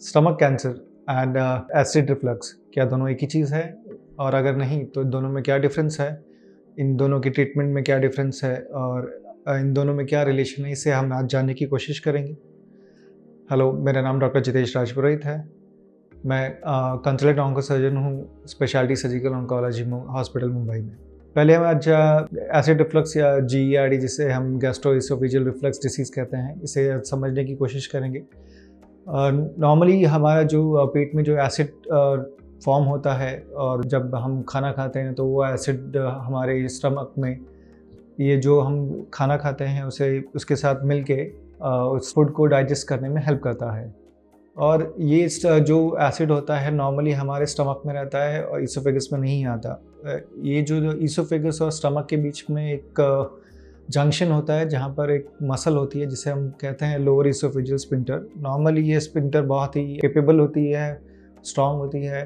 Stomach cancer and acid reflux क्या दोनों एक ही चीज़ है? और अगर नहीं तो दोनों में क्या डिफरेंस है? इन दोनों की ट्रीटमेंट में क्या डिफरेंस है और इन दोनों में क्या रिलेशन है, इसे हम आज जानने की कोशिश करेंगे। हेलो, मेरा नाम डॉक्टर जितेश राजपुरोहित है। मैं कंसल्टेंट ऑन्को सर्जन हूँ, speciality surgical oncology hospital Mumbai में। पहले हम आज एसिड रिफ्लक्स या जीईआरडी जिसे हम गैस्ट्रोइसोफेजियल रिफ्लक्स डिसीज़ कहते हैं, इसे समझने की कोशिश करेंगे। नॉर्मली हमारा जो पेट में जो एसिड फॉर्म होता है और जब हम खाना खाते हैं तो वो एसिड हमारे स्टमक में, ये जो हम खाना खाते हैं उसे उसके साथ मिलके उस फूड को डाइजेस्ट करने में हेल्प करता है। और ये जो एसिड होता है नॉर्मली हमारे स्टमक में रहता है और ईसोफेगस में नहीं आता। ये जो ईसोफेगस और स्टमक के बीच में एक जंक्शन होता है जहाँ पर एक मसल होती है जिसे हम कहते हैं लोअर ईसोफेजियल स्फिंक्टर। नॉर्मली ये स्फिंक्टर बहुत ही कैपेबल होती है, स्ट्रॉन्ग होती है,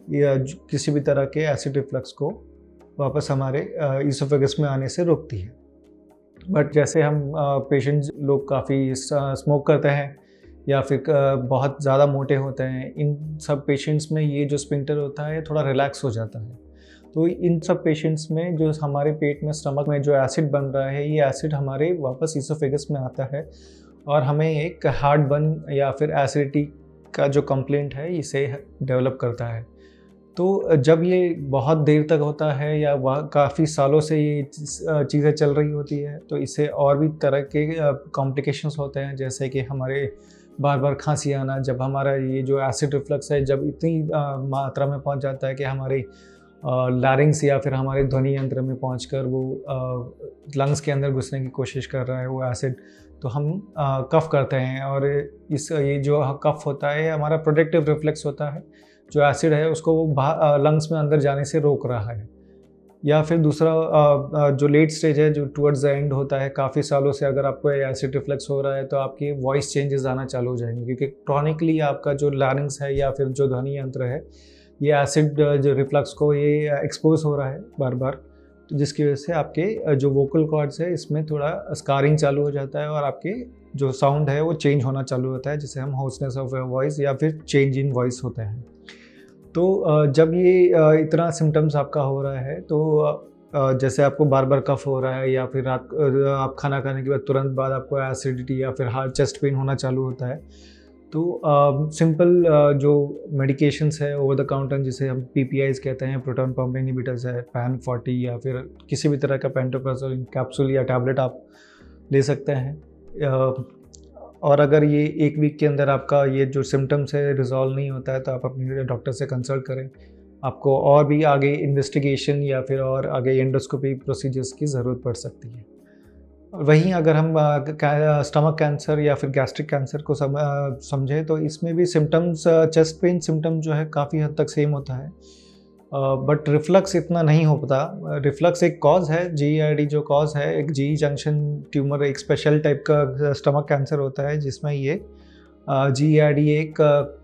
या किसी भी तरह के एसिड रिफ्लक्स को वापस हमारे ईसोफेगस में आने से रोकती है। बट जैसे हम पेशेंट्स लोग काफ़ी स्मोक करते हैं या फिर बहुत ज़्यादा मोटे होते हैं, इन सब पेशेंट्स में ये जो स्फिंक्टर होता है थोड़ा रिलैक्स हो जाता है। तो इन सब पेशेंट्स में जो हमारे पेट में, स्टमक में जो एसिड बन रहा है, ये एसिड हमारे वापस ईसोफेगस में आता है और हमें एक हार्ट बर्न या फिर एसिडिटी का जो कंप्लेंट है इसे डेवलप करता है। तो जब ये बहुत देर तक होता है या वह काफ़ी सालों से ये चीज़ें चल रही होती है तो इससे और भी तरह के कॉम्प्लिकेशंस होते हैं, जैसे कि हमारे बार बार खांसी आना। जब हमारा ये जो एसिड रिफ्लक्स है जब इतनी मात्रा में पहुंच जाता है कि हमारे लैरिंग्स या फिर हमारे ध्वनि यंत्र में पहुंचकर वो लंग्स के अंदर घुसने की कोशिश कर रहा है वो एसिड, तो हम कफ करते हैं। और ये जो कफ होता है हमारा प्रोटेक्टिव रिफ्लेक्स होता है, जो एसिड है उसको वो लंग्स में अंदर जाने से रोक रहा है। या फिर दूसरा जो लेट स्टेज है, जो टुवर्ड्स द एंड होता है, काफ़ी सालों से अगर आपको एसिड रिफ्लक्स हो रहा है तो आपकी वॉइस चेंजेस आना चालू हो जाएंगे, क्योंकि क्रॉनिकली आपका जो लैरिंग्स है या फिर जो ध्वनि यंत्र है ये एसिड जो रिफ्लक्स को ये एक्सपोज हो रहा है बार बार, तो जिसकी वजह से आपके जो वोकल कॉर्ड्स है इसमें थोड़ा स्कारिंग चालू हो जाता है और आपके जो साउंड है वो चेंज होना चालू होता है, जिसे हम होर्सनेस ऑफ वॉइस या फिर चेंज इन वॉइस होते हैं। तो जब ये इतना सिम्टम्स आपका हो रहा है तो जैसे आपको बार बार कफ हो रहा है या फिर आप खाना खाने के बाद तुरंत बाद आपको एसिडिटी या फिर हार्ट चेस्ट पेन होना चालू होता है, तो सिंपल जो मेडिकेशंस है ओवर द काउंटर जिसे हम पीपीआईज कहते हैं, प्रोटॉन पंप इनहिबिटर्स है, पैन 40 या फिर किसी भी तरह का पेंटोप्राजोल कैप्सूल या टैबलेट आप ले सकते हैं। और अगर ये एक वीक के अंदर आपका ये जो सिम्टम्स है रिजॉल्व नहीं होता है तो आप अपने डॉक्टर से कंसल्ट करें। आपको और भी आगे इन्वेस्टिगेशन या फिर और आगे एंडोस्कोपी प्रोसीजर्स की ज़रूरत पड़ सकती है। वहीं अगर हम स्टमक कैंसर या फिर गैस्ट्रिक कैंसर को समझें तो इसमें भी सिम्टम्स, चेस्ट पेन सिम्टम जो है काफ़ी हद तक सेम होता है, बट रिफ्लक्स इतना नहीं हो पाता। रिफ्लक्स एक कॉज है, जीईआरडी जो कॉज है, एक जी जंक्शन ट्यूमर, एक स्पेशल टाइप का स्टमक कैंसर होता है जिसमें ये जीईआरडी एक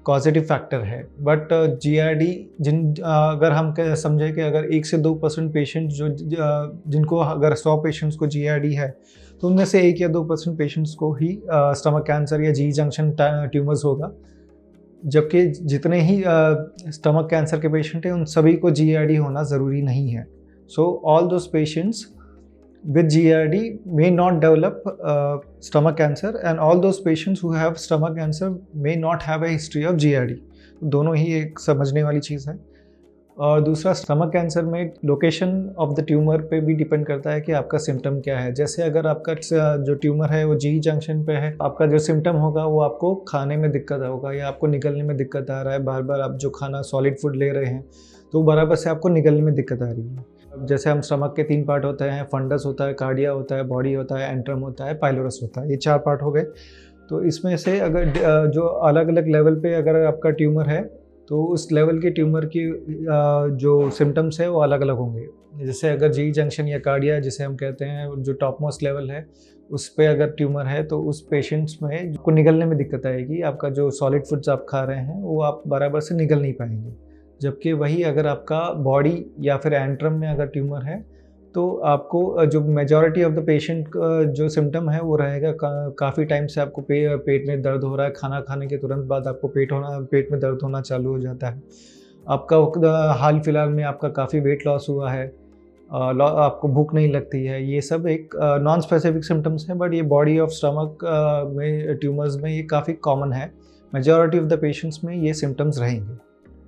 कॉजेटिव फैक्टर है। बट जीईआरडी अगर हम समझें कि अगर 1 से 2% पेशेंट जिनको अगर 100 पेशेंट्स को जीईआरडी है तो उनमें से 1 या 2% पेशेंट्स को ही स्टमक कैंसर या जी जंक्शन ट्यूमर्स होगा, जबकि जितने ही स्टमक कैंसर के पेशेंट हैं उन सभी को जीईआरडी होना ज़रूरी नहीं है। So all those patients with GERD may not develop stomach cancer and all those patients who have stomach cancer may not have a history of GERD। दोनों ही एक समझने वाली चीज़ है। और दूसरा, स्टमक कैंसर में लोकेशन ऑफ द ट्यूमर पे भी डिपेंड करता है कि आपका सिम्टम क्या है। जैसे अगर आपका जो ट्यूमर है वो जी जंक्शन पे है, आपका जो सिम्टम होगा वो आपको खाने में दिक्कत होगा या आपको निकलने में दिक्कत आ रहा है, बार बार आप जो खाना सॉलिड फूड ले रहे हैं तो बराबर से आपको निकलने में दिक्कत आ रही है। जैसे हम स्टमक के 3 पार्ट होते हैं, फंडस होता है, कार्डिया होता है, बॉडी होता है, एंट्रम होता है, पाइलोरस होता है, ये 4 पार्ट हो गए। तो इसमें से अगर जो अलग अलग लेवल पे अगर आपका ट्यूमर है तो उस लेवल के ट्यूमर की जो सिम्टम्स है वो अलग अलग होंगे। जैसे अगर जी जंक्शन या कार्डिया जिसे हम कहते हैं, जो टॉप मोस्ट लेवल है, उस पर अगर ट्यूमर है तो उस पेशेंट्स में को निगलने में दिक्कत आएगी। आपका जो सॉलिड फूड्स आप खा रहे हैं वो आप बराबर से निगल नहीं पाएंगे। जबकि वही अगर आपका बॉडी या फिर एंट्रम में अगर ट्यूमर है तो आपको जो मेजॉरिटी ऑफ द पेशेंट का जो सिम्पटम है वो रहेगा काफ़ी टाइम से आपको पेट में दर्द हो रहा है, खाना खाने के तुरंत बाद आपको पेट में दर्द होना चालू हो जाता है। आपका हाल फिलहाल में आपका काफ़ी वेट लॉस हुआ है, आपको भूख नहीं लगती है, ये सब एक नॉन स्पेसिफिक सिम्पटम्स हैं, बट ये बॉडी ऑफ स्टमक में ट्यूमर्स में ये काफ़ी कॉमन है। मेजॉरिटी ऑफ द पेशेंट्स में ये सिम्पटम्स रहेंगे।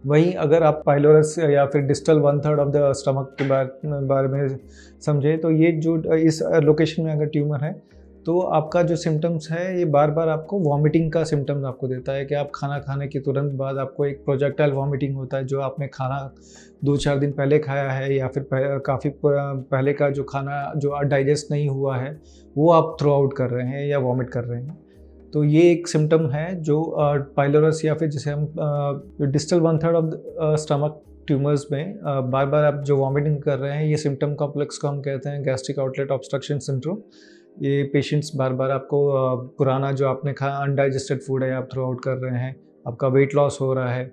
वहीं अगर आप पाइलोरस या फिर डिस्टल 1/3 ऑफ द स्टमक के बारे में समझें, तो ये जो इस लोकेशन में अगर ट्यूमर है, तो आपका जो सिम्पटम्स है ये बार-बार आपको वॉमिटिंग का सिम्पटम्स आपको देता है कि आप खाना खाने के तुरंत बाद आपको एक प्रोजेक्टाइल वॉमिटिंग होता है, जो आपने खाना 2-4 दिन पहले खाया है या फिर काफ़ी पहले का जो खाना जो डाइजेस्ट नहीं हुआ है, वो आप थ्रो आउट कर रहे हैं या वॉमिट कर रहे हैं। तो ये एक सिम्पटम है जो पाइलोरस या फिर जिसे हम distal 1/3 of the stomach tumours में बार-बार आप जो वॉमिटिंग कर रहे हैं, ये सिम्पटम कॉम्प्लेक्स को हम कहते हैं गैस्ट्रिक आउटलेट ऑब्स्ट्रक्शन सिंड्रोम। ये पेशेंट्स बार-बार आपको पुराना जो आपने खाया अनडाइजेस्टेड फूड है आप थ्रो आउट कर रहे हैं, आपका वेट लॉस हो रहा है,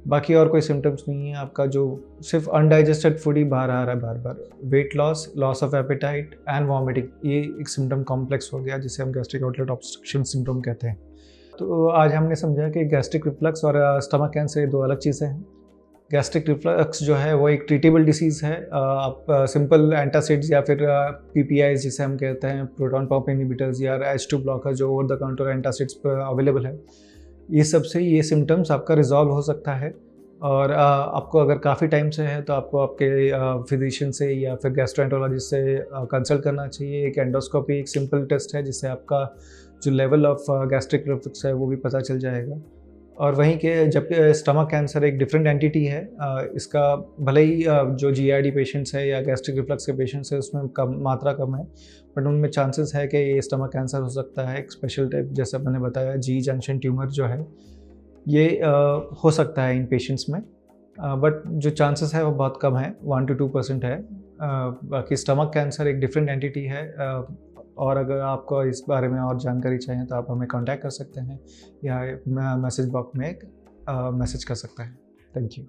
बाकी और कोई सिम्पटम्स नहीं है, आपका जो सिर्फ अनडाइजेस्टेड फूड ही बाहर आ रहा है बार-बार। Weight loss, loss of appetite and vomiting, ये एक सिम्पटम कॉम्प्लेक्स हो गया जिसे हम गैस्ट्रिक आउटलेट ऑब्स्ट्रक्शन सिंड्रोम कहते हैं। तो आज हमने समझा कि गैस्ट्रिक रिफ्लक्स और स्टमक कैंसर ये 2 अलग चीज़ें हैं। गैस्ट्रिक रिफ्लक्स जो है वो एक ट्रीटेबल डिसीज़ है। आप सिंपल एंटासिड्स या फिर पीपीआईज़ जिसे हम कहते हैं, प्रोटॉन पंप इनहिबिटर्स या H2 ब्लॉकर जो ओवर द काउंटर एंटासिड्स पर अवेलेबल है, ये सब से ये सिम्पटम्स आपका रिज़ॉल्व हो सकता है। और आपको अगर काफ़ी टाइम से है तो आपको आपके फिजिशियन से या फिर गैस्ट्रोएंटरोलॉजिस्ट से कंसल्ट करना चाहिए। एक एंडोस्कोपी एक सिंपल टेस्ट है जिससे आपका जो लेवल ऑफ गैस्ट्रिक रिफ्लक्स है वो भी पता चल जाएगा। और वहीं के जबकि स्टमक कैंसर एक डिफरेंट एंटिटी है, इसका भले ही जो जीआईडी पेशेंट्स है या गैस्ट्रिक रिफ्लक्स के पेशेंट्स है उसमें मात्रा कम है, बट उनमें चांसेस है कि ये स्टमक कैंसर हो सकता है। एक स्पेशल टाइप जैसा मैंने बताया जी जंक्शन ट्यूमर जो है ये हो सकता है इन पेशेंट्स में, बट जो चांसेस है वो बहुत कम है, 1 to 2% है। बाकी स्टमक कैंसर एक डिफरेंट एंटिटी है। और अगर आपको इस बारे में और जानकारी चाहिए तो आप हमें कांटेक्ट कर सकते हैं या मैसेज बॉक्स में मैसेज कर सकते हैं। Thank you.